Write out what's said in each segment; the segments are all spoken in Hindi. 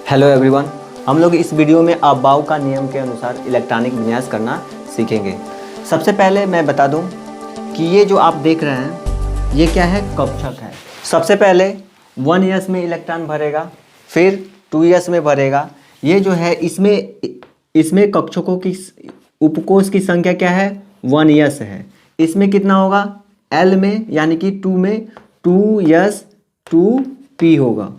हेलो एवरीवन, हम लोग इस वीडियो में अबाव का नियम के अनुसार इलेक्ट्रॉनिक विन्यास करना सीखेंगे। सबसे पहले मैं बता दूं कि ये जो आप देख रहे हैं ये क्या है, कक्षक है। सबसे पहले 1s में इलेक्ट्रॉन भरेगा, फिर 2s में भरेगा। ये जो है इसमें कक्षकों की उपकोष की संख्या क्या है, 1s है। इसमें कितना होगा, L में यानी कि 2 में 2s 2p होगा,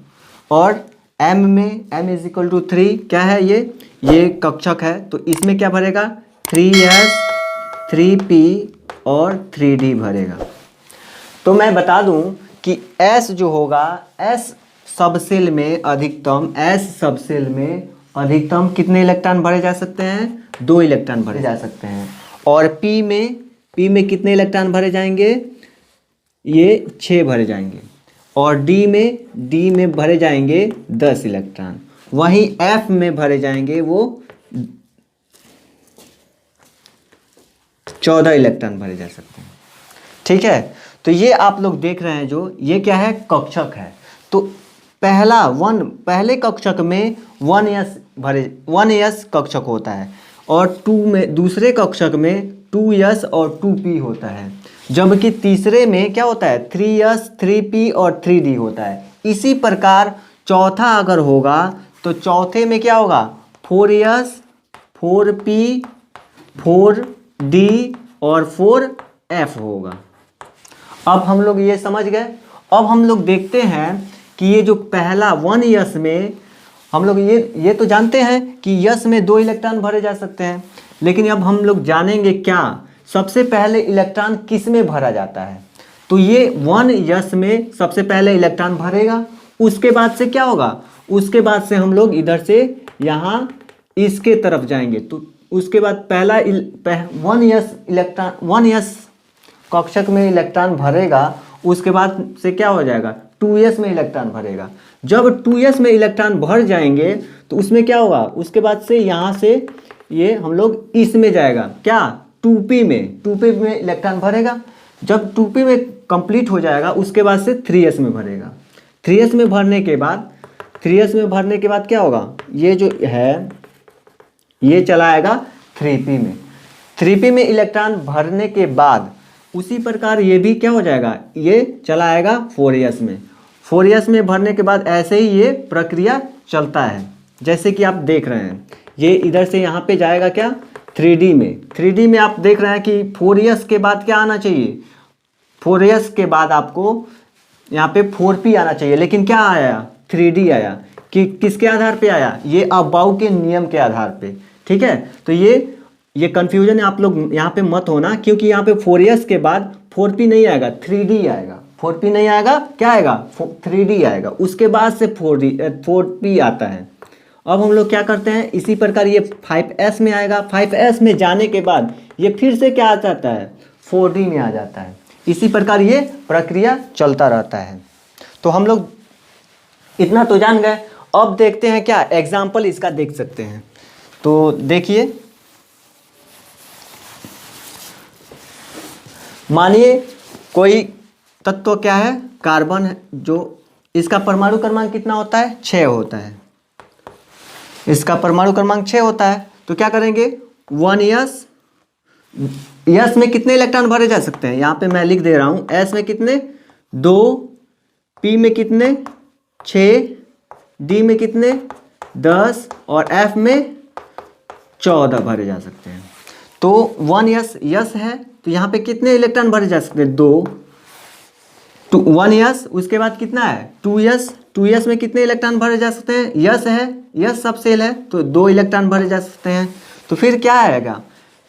और m में m इज इक्वल टू 3 क्या है, ये कक्षक है, तो इसमें क्या भरेगा, 3s 3p और 3d भरेगा। तो मैं बता दूं कि s जो होगा, s सबसेल में अधिकतम कितने इलेक्ट्रॉन भरे जा सकते हैं, 2 इलेक्ट्रॉन भरे जा सकते हैं। और p में कितने इलेक्ट्रॉन भरे जाएंगे, ये 6 भरे जाएंगे। और d में भरे जाएंगे 10 इलेक्ट्रॉन। वहीं f में भरे जाएंगे वो 14 इलेक्ट्रॉन भरे जा सकते हैं। ठीक है, तो ये आप लोग देख रहे हैं, जो ये क्या है, कक्षक है। तो पहले कक्षक में 1s कक्षक होता है, और दूसरे कक्षक में 2s और 2p होता है, जबकि तीसरे में क्या होता है, 3s 3p और 3d होता है। इसी प्रकार चौथा अगर होगा तो चौथे में क्या होगा, 4s 4p 4d और 4f होगा। अब हम लोग ये समझ गए। अब हम लोग देखते हैं कि ये जो पहला 1s में हम लोग ये तो जानते हैं कि यस में 2 इलेक्ट्रॉन भरे जा सकते हैं, लेकिन अब हम लोग जानेंगे क्या, सबसे पहले इलेक्ट्रॉन किस में भरा जाता है। तो ये 1s में सबसे पहले इलेक्ट्रॉन भरेगा, उसके बाद से क्या होगा, उसके बाद से हम लोग इधर से यहाँ इसके तरफ जाएंगे। तो उसके बाद पहला 1s कक्षक में इलेक्ट्रॉन भरेगा, उसके बाद से क्या हो जाएगा, 2s में इलेक्ट्रॉन भरेगा। जब 2s में इलेक्ट्रॉन भर जाएंगे तो उसमें क्या होगा, उसके बाद से यहाँ से ये हम लोग इसमें जाएगा, क्या, 2p में इलेक्ट्रॉन भरेगा। जब 2p में कंप्लीट हो जाएगा उसके बाद से 3s में भरेगा। 3s में भरने के बाद क्या होगा, ये जो है ये चला आएगा 3p में इलेक्ट्रॉन भरने के बाद उसी प्रकार ये भी क्या हो जाएगा, ये चला आएगा 4s में भरने के बाद ऐसे ही ये प्रक्रिया चलता है, जैसे कि आप देख रहे हैं। ये इधर से यहाँ पे जाएगा क्या, 3d में आप देख रहे हैं कि 4s के बाद क्या आना चाहिए, 4s के बाद आपको यहाँ पे 4p आना चाहिए, लेकिन क्या आया, 3d आया। कि किसके आधार पे आया, ये अबाव के नियम के आधार पे। ठीक है, तो ये कन्फ्यूजन आप लोग यहाँ पे मत होना, क्योंकि यहाँ पे 4s के बाद 4p नहीं आएगा, 3d आएगा। 4p नहीं आएगा, क्या आएगा, 3d आएगा, उसके बाद से 4p आता है। अब हम लोग क्या करते हैं, इसी प्रकार ये 5s में आएगा, 5s में जाने के बाद ये फिर से क्या आ जाता है, 4d में आ जाता है। इसी प्रकार ये प्रक्रिया चलता रहता है। तो हम लोग इतना तो जान गए। अब देखते हैं क्या एग्जाम्पल इसका देख सकते हैं। तो देखिए, मानिए कोई तत्व क्या है, कार्बन है, जो इसका परमाणु क्रमांक कितना होता है, 6 होता है। इसका परमाणु क्रमांक 6 होता है। तो क्या करेंगे, 1s में कितने इलेक्ट्रॉन भरे जा सकते हैं, यहाँ पे मैं लिख दे रहा हूँ, s में कितने, 2, p में कितने, 6, d में कितने, 10 और f में 14 भरे जा सकते हैं। तो 1s है, तो यहाँ पे कितने इलेक्ट्रॉन भरे जा सकते हैं, 2 1s। उसके बाद कितना है, 2s में कितने इलेक्ट्रॉन भरे जा सकते हैं, यस है, यस सबसेल है, तो 2 इलेक्ट्रॉन भरे जा सकते हैं। तो फिर क्या आएगा,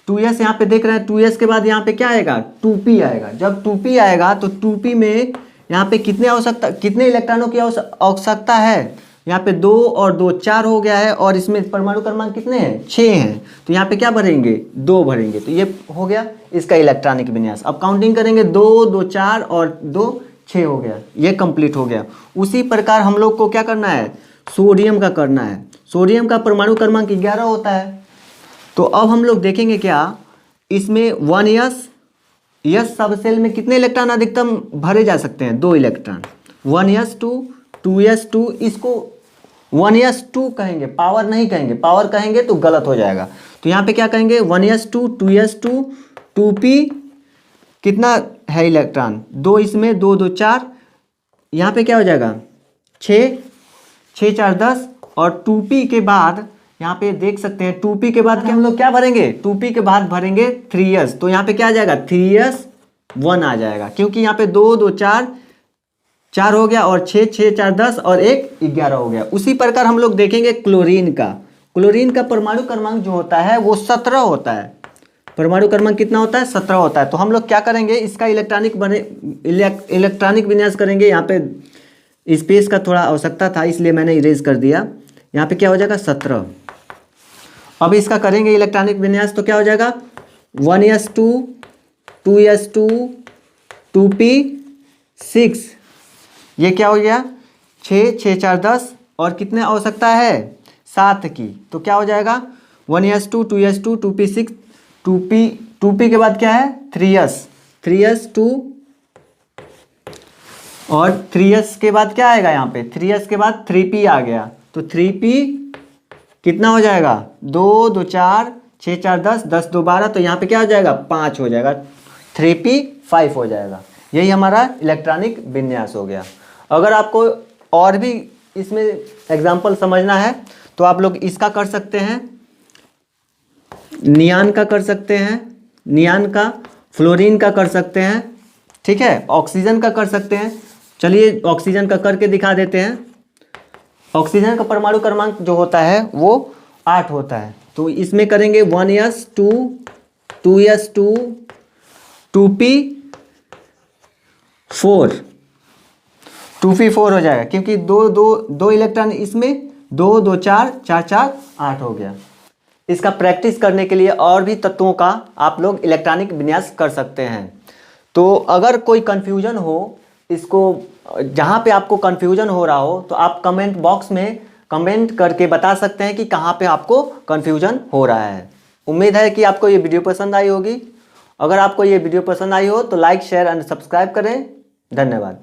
2s यहाँ पे देख रहे हैं, 2s के बाद यहाँ पे क्या आएगा, 2p आएगा। जब 2p आएगा तो 2p में यहाँ पे कितने इलेक्ट्रॉनों की आवश्यकता है, यहाँ पे 2 और 2 4 हो गया है, और इसमें परमाणु क्रमांक कितने हैं, 6 हैं। तो यहाँ पे क्या भरेंगे, 2 भरेंगे। तो ये हो गया इसका इलेक्ट्रॉनिक विन्यास। अब काउंटिंग करेंगे, 2 2 4 और 2 6 हो गया, ये कंप्लीट हो गया। उसी प्रकार हम लोग को क्या करना है, सोडियम का करना है। सोडियम का परमाणु क्रमांक 11 होता है। तो अब हम लोग देखेंगे क्या, इसमें 1s सबसेल में कितने इलेक्ट्रॉन अधिकतम भरे जा सकते हैं, 2 इलेक्ट्रॉन। 1s2 2s2 इसको 1s2 कहेंगे, पावर नहीं कहेंगे, पावर कहेंगे तो गलत हो जाएगा। तो यहाँ पे क्या कहेंगे 1s2 2s2 2p कितना है इलेक्ट्रॉन, 2 इसमें 2 2 4, यहाँ पे क्या हो जाएगा 6 6 4 10 और 2p के बाद यहाँ पे देख सकते हैं 2p के बाद हम लोग क्या भरेंगे, 2p के बाद भरेंगे 3s। तो यहाँ पे क्या आ जाएगा 3s1 आ जाएगा, क्योंकि यहाँ पे 2 2 4 4 हो गया और 6 6 4 10 और 1 11 हो गया। उसी प्रकार हम लोग देखेंगे क्लोरीन का। क्लोरीन का परमाणु क्रमांक जो होता है वो 17 होता है। परमाणु क्रमांक कितना होता है 17 होता है। तो हम लोग क्या करेंगे, इसका इलेक्ट्रॉनिक विन्यास करेंगे। यहाँ पे स्पेस का थोड़ा आवश्यकता था इसलिए मैंने इरेज कर दिया। यहाँ पे क्या हो जाएगा 17। अब इसका करेंगे इलेक्ट्रॉनिक विन्यास तो क्या हो जाएगा 1s2 2s2 2p6, ये क्या हो गया 6 6 4 10 और कितने आवश्यकता है 7 की। तो क्या हो जाएगा 1s2 2s2 2p6 2p के बाद क्या है 3s 2 और 3s के बाद क्या आएगा, यहाँ पे 3s के बाद 3p आ गया। तो 3p कितना हो जाएगा 2 2 4 6 4 10 10 2 12, तो यहाँ पे क्या हो जाएगा 5 हो जाएगा, 3p 5 हो जाएगा। यही हमारा इलेक्ट्रॉनिक विन्यास हो गया। अगर आपको और भी इसमें एग्जाम्पल समझना है तो आप लोग इसका कर सकते हैं, नियान का कर सकते हैं, नियान का, फ्लोरीन का कर सकते हैं, ठीक है, ऑक्सीजन का कर सकते हैं। चलिए ऑक्सीजन का करके दिखा देते हैं। ऑक्सीजन का परमाणु क्रमांक जो होता है वो 8 होता है। तो इसमें करेंगे 1s2 2s2 2p4 2p4 हो जाएगा, क्योंकि दो इलेक्ट्रॉन इसमें 2 2 4 4 4 8 हो गया। इसका प्रैक्टिस करने के लिए और भी तत्वों का आप लोग इलेक्ट्रॉनिक विन्यास कर सकते हैं। तो अगर कोई कन्फ्यूजन हो, इसको जहाँ पे आपको कन्फ्यूजन हो रहा हो तो आप कमेंट बॉक्स में कमेंट करके बता सकते हैं कि कहाँ पे आपको कन्फ्यूजन हो रहा है। उम्मीद है कि आपको ये वीडियो पसंद आई होगी। अगर आपको ये वीडियो पसंद आई हो तो लाइक शेयर एंड सब्सक्राइब करें। धन्यवाद।